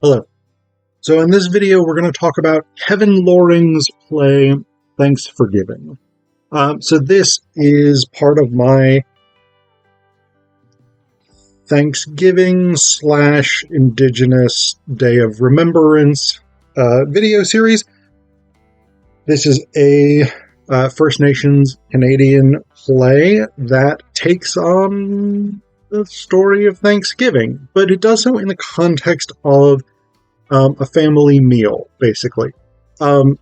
Hello. So in this video, we're going to talk about Kevin Loring's play, Thanks for Giving. So this is part of my Thanksgiving / Indigenous Day of Remembrance video series. This is a First Nations Canadian play that takes on the story of Thanksgiving, but it does so in the context of a family meal, basically. So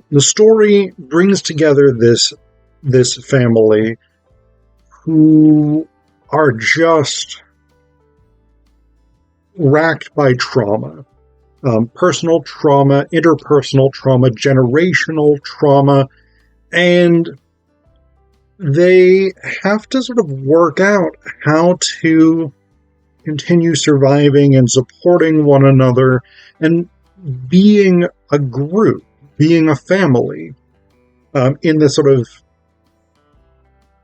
the story brings together this family who are just racked by trauma. Personal trauma, interpersonal trauma, generational trauma, and they have to sort of work out how to continue surviving and supporting one another and being a group, being a family, in this sort of,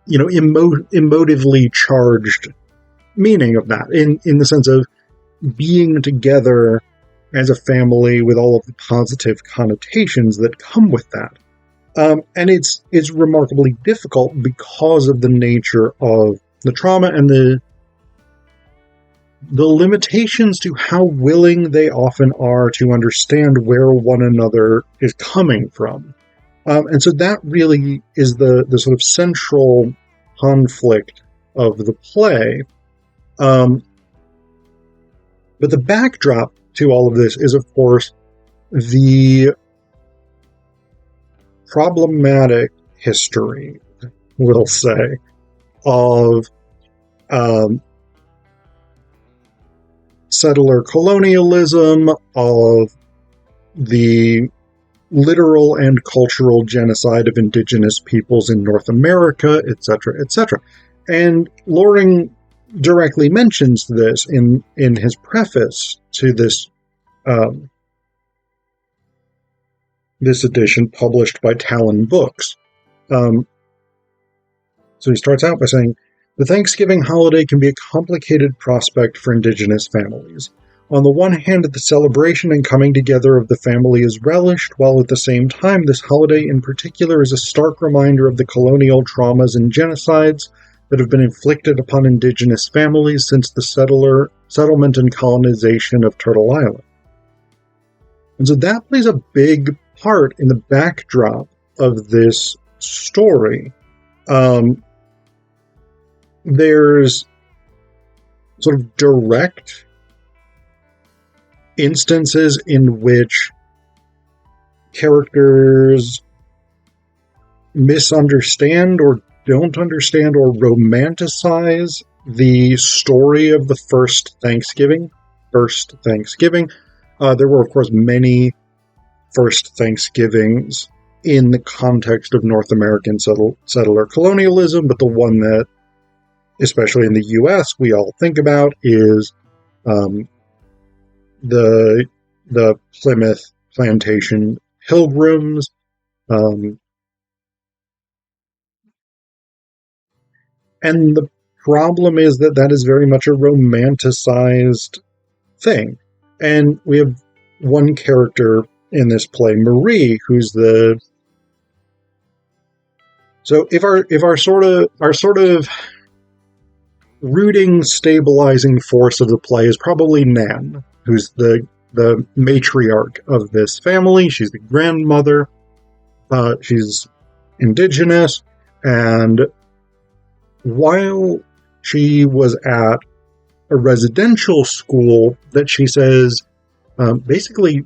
emotively charged meaning of that, in the sense of being together as a family with all of the positive connotations that come with that. And it's remarkably difficult because of the nature of the trauma and the limitations to how willing they often are to understand where one another is coming from. And so that really is the sort of central conflict of the play. But the backdrop to all of this is, of course, the problematic history, we'll say, of settler colonialism, of the literal and cultural genocide of indigenous peoples in North America, etc., etc. And Loring directly mentions this in his preface to this this edition published by Talon Books. So he starts out by saying, "The Thanksgiving holiday can be a complicated prospect for Indigenous families. On the one hand, the celebration and coming together of the family is relished, while at the same time, this holiday in particular is a stark reminder of the colonial traumas and genocides that have been inflicted upon Indigenous families since the settlement and colonization of Turtle Island." And so that plays a big part in the backdrop of this story. There's sort of direct instances in which characters misunderstand or don't understand or romanticize the story of the first Thanksgiving. There were, of course, many first Thanksgivings in the context of North American settler colonialism, but the one that, especially in the U.S., we all think about is the Plymouth Plantation Pilgrims. And the problem is that is very much a romanticized thing. And we have one character in this play, Marie, who's the... So if our sort of rooting, stabilizing force of the play is probably Nan, who's the matriarch of this family. She's the grandmother. She's Indigenous, and while she was at a residential school that she says basically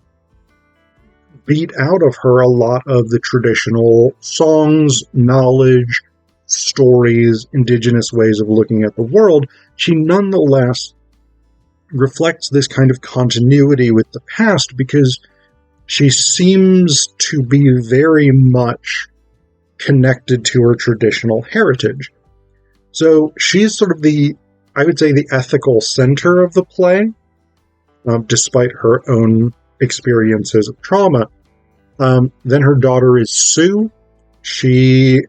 beat out of her a lot of the traditional songs, knowledge, stories, Indigenous ways of looking at the world, she nonetheless reflects this kind of continuity with the past because she seems to be very much connected to her traditional heritage. So she's sort of the ethical center of the play, despite her own experiences of trauma. Then her daughter is Sue. She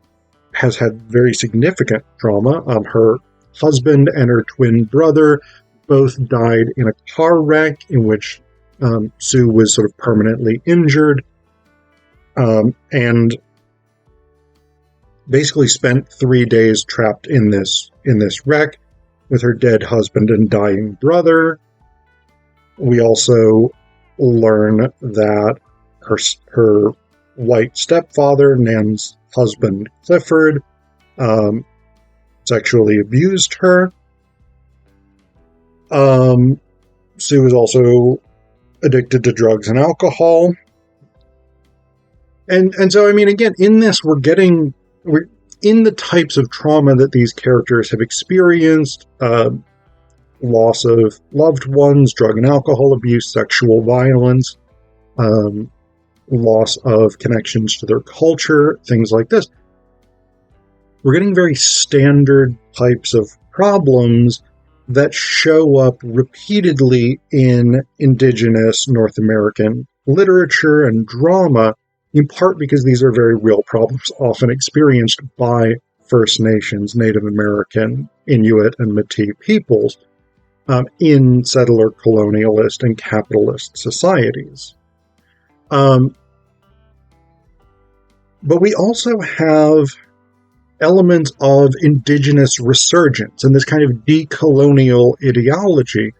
has had very significant trauma. Her husband and her twin brother both died in a car wreck in which Sue was sort of permanently injured, and basically spent 3 days trapped in this wreck with her dead husband and dying brother. We also learn that her white stepfather, Nan's husband Clifford, sexually abused her. Sue was also addicted to drugs and alcohol. And so, I mean, again, in this, we're in the types of trauma that these characters have experienced, loss of loved ones, drug and alcohol abuse, sexual violence, loss of connections to their culture, things like this. We're getting very standard types of problems that show up repeatedly in Indigenous North American literature and drama, in part because these are very real problems often experienced by First Nations, Native American, Inuit, and Métis peoples in settler, colonialist, and capitalist societies. But we also have elements of Indigenous resurgence and this kind of decolonial ideology.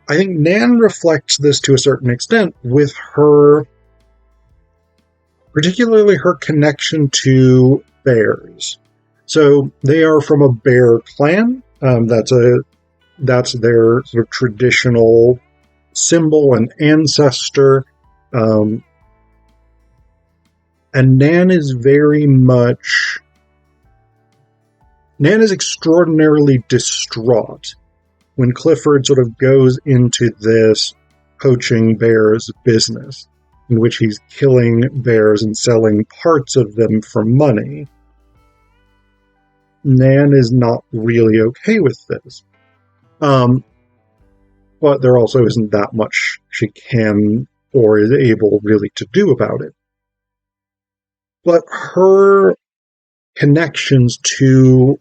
I think Nan reflects this to a certain extent with her, particularly her connection to bears. So they are from a bear clan. That's their sort of traditional symbol and ancestor. And Nan is extraordinarily distraught when Clifford sort of goes into this poaching bears business, in which he's killing bears and selling parts of them for money. Nan is not really okay with this. But there also isn't that much she can or is able really to do about it. But her connections to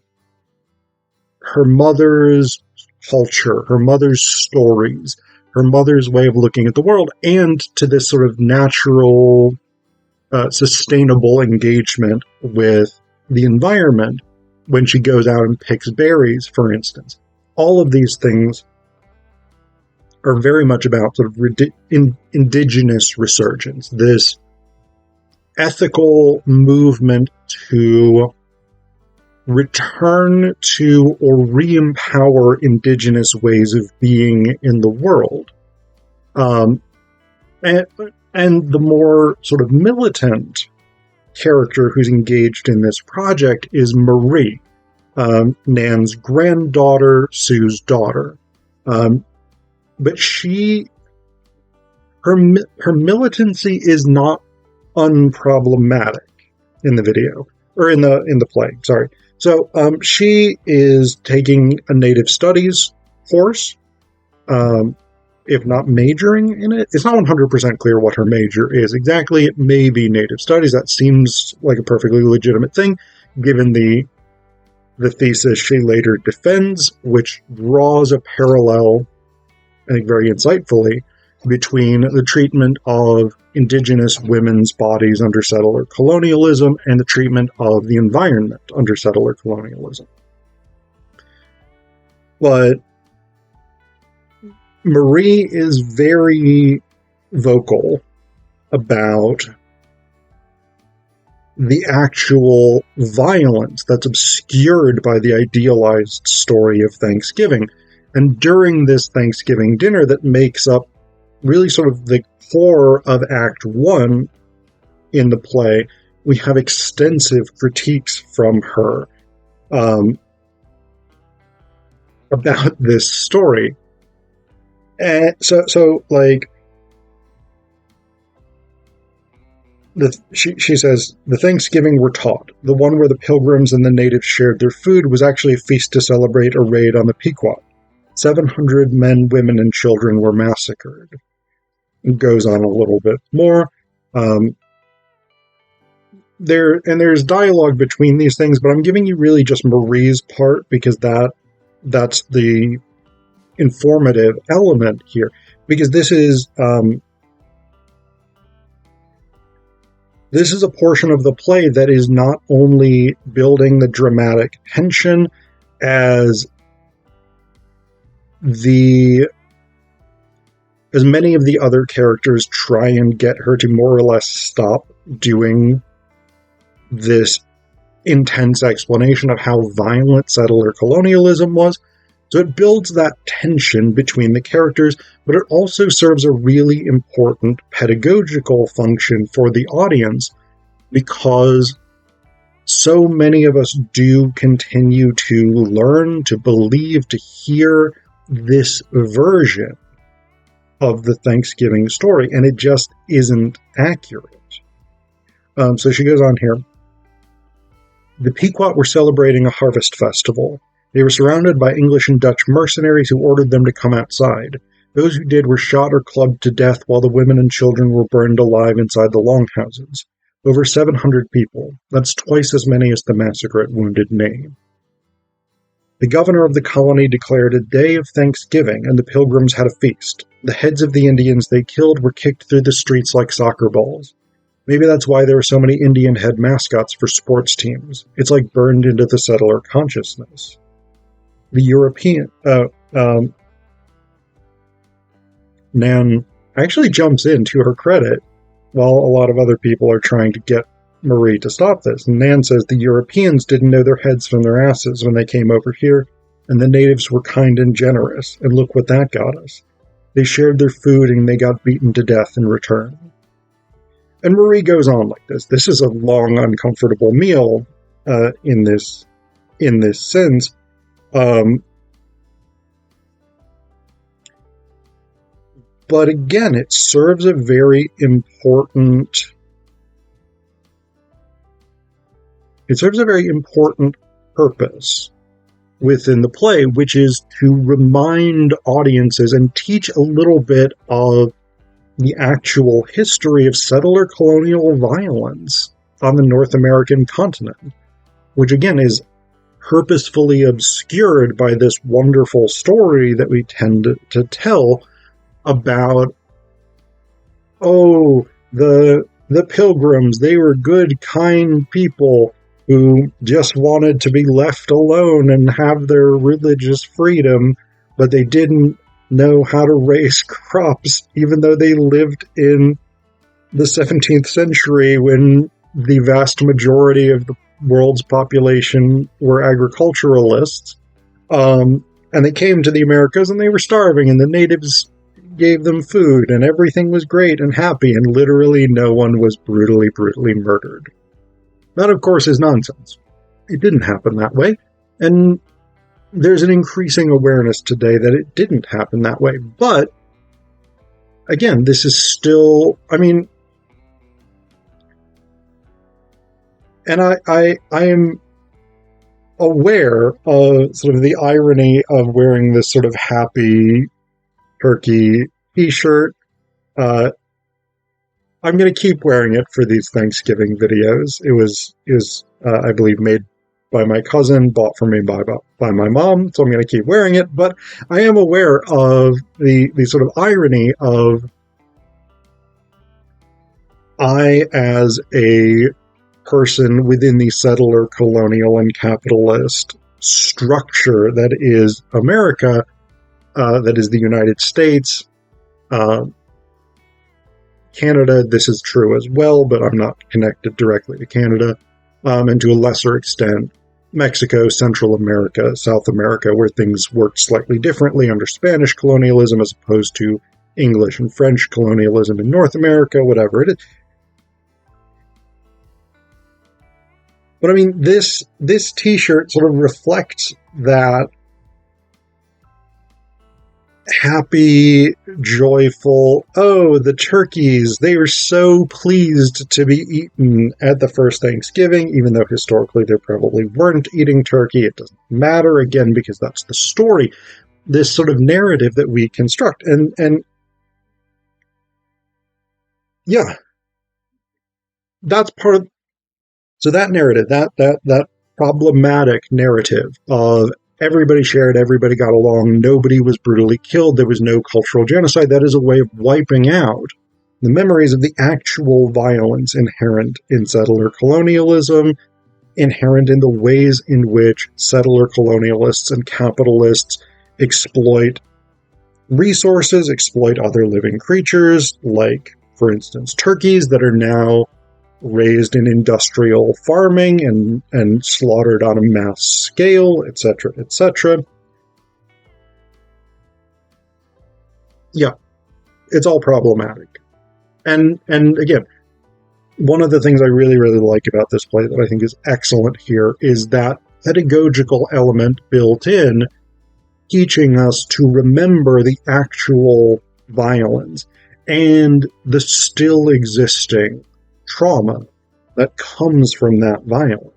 her mother's culture, her mother's stories, her mother's way of looking at the world, and to this sort of natural, sustainable engagement with the environment when she goes out and picks berries, for instance. All of these things are very much about sort of Indigenous resurgence, this ethical movement to return to or re-empower Indigenous ways of being in the world. And the more sort of militant character who's engaged in this project is Marie, Nan's granddaughter, Sue's daughter. But her militancy is not unproblematic in the video, or in the play, sorry. So she is taking a Native Studies course, if not majoring in it. It's not 100% clear what her major is exactly. It may be Native Studies. That seems like a perfectly legitimate thing, given the thesis she later defends, which draws a parallel, I think very insightfully, between the treatment of Indigenous women's bodies under settler colonialism and the treatment of the environment under settler colonialism. But Marie is very vocal about the actual violence that's obscured by the idealized story of Thanksgiving. And during this Thanksgiving dinner that makes up really sort of the core of Act 1 in the play, we have extensive critiques from her about this story. And so like, she says, the Thanksgiving we're taught, the one where the pilgrims and the natives shared their food, was actually a feast to celebrate a raid on the Pequot. 700 men, women, and children were massacred. It goes on a little bit more. There's dialogue between these things, but I'm giving you really just Marie's part because that's the informative element here, because this is a portion of the play that is not only building the dramatic tension as many of the other characters try and get her to more or less stop doing this intense explanation of how violent settler colonialism was. So it builds that tension between the characters, but it also serves a really important pedagogical function for the audience, because so many of us do continue to learn, to believe, to hear this version of the Thanksgiving story, and it just isn't accurate. So she goes on here. The Pequot were celebrating a harvest festival. They were surrounded by English and Dutch mercenaries who ordered them to come outside. Those who did were shot or clubbed to death, while the women and children were burned alive inside the longhouses. Over 700 people. That's twice as many as the massacre at Wounded Knee. The governor of the colony declared a day of Thanksgiving, and the Pilgrims had a feast. The heads of the Indians they killed were kicked through the streets like soccer balls. Maybe that's why there are so many Indian head mascots for sports teams. It's like burned into the settler consciousness. The European... Nan actually jumps in, to her credit, while a lot of other people are trying to get Marie to stop this. And Nan says the Europeans didn't know their heads from their asses when they came over here, and the natives were kind and generous, and look what that got us. They shared their food and they got beaten to death in return. And Marie goes on like this. This is a long, uncomfortable meal in this sense. But again, it serves a very important purpose within the play, which is to remind audiences and teach a little bit of the actual history of settler colonial violence on the North American continent, which again is purposefully obscured by this wonderful story that we tend to tell about, the Pilgrims, they were good, kind people who just wanted to be left alone and have their religious freedom, but they didn't know how to raise crops, even though they lived in the 17th century when the vast majority of the world's population were agriculturalists. And they came to the Americas and they were starving, and the natives gave them food, and everything was great and happy, and literally no one was brutally murdered. That, of course, is nonsense. It didn't happen that way, and there's an increasing awareness today that it didn't happen that way. But, again, this is still, and I am aware of sort of the irony of wearing this sort of happy turkey t-shirt. I'm going to keep wearing it for these Thanksgiving videos. It was I believe, made by my cousin, bought for me by my mom, so I'm going to keep wearing it. But I am aware of the sort of irony of I, as a person within the settler, colonial, and capitalist structure that is America, that is the United States, Canada, this is true as well, but I'm not connected directly to Canada, and to a lesser extent, Mexico, Central America, South America, where things worked slightly differently under Spanish colonialism as opposed to English and French colonialism in North America, whatever it is. But this t-shirt sort of reflects that happy, joyful, the turkeys, they were so pleased to be eaten at the first Thanksgiving, even though historically they probably weren't eating turkey. It doesn't matter, again, because that's the story, this sort of narrative that we construct. And yeah, that's part of, so that narrative, that problematic narrative of Everybody shared, everybody got along, nobody was brutally killed, there was no cultural genocide. That is a way of wiping out the memories of the actual violence inherent in settler colonialism, inherent in the ways in which settler colonialists and capitalists exploit resources, exploit other living creatures, like, for instance, turkeys that are now raised in industrial farming and slaughtered on a mass scale, etc., etc. Yeah, it's all problematic. And again, one of the things I really, really like about this play that I think is excellent here is that pedagogical element built in, teaching us to remember the actual violence and the still existing trauma that comes from that violence.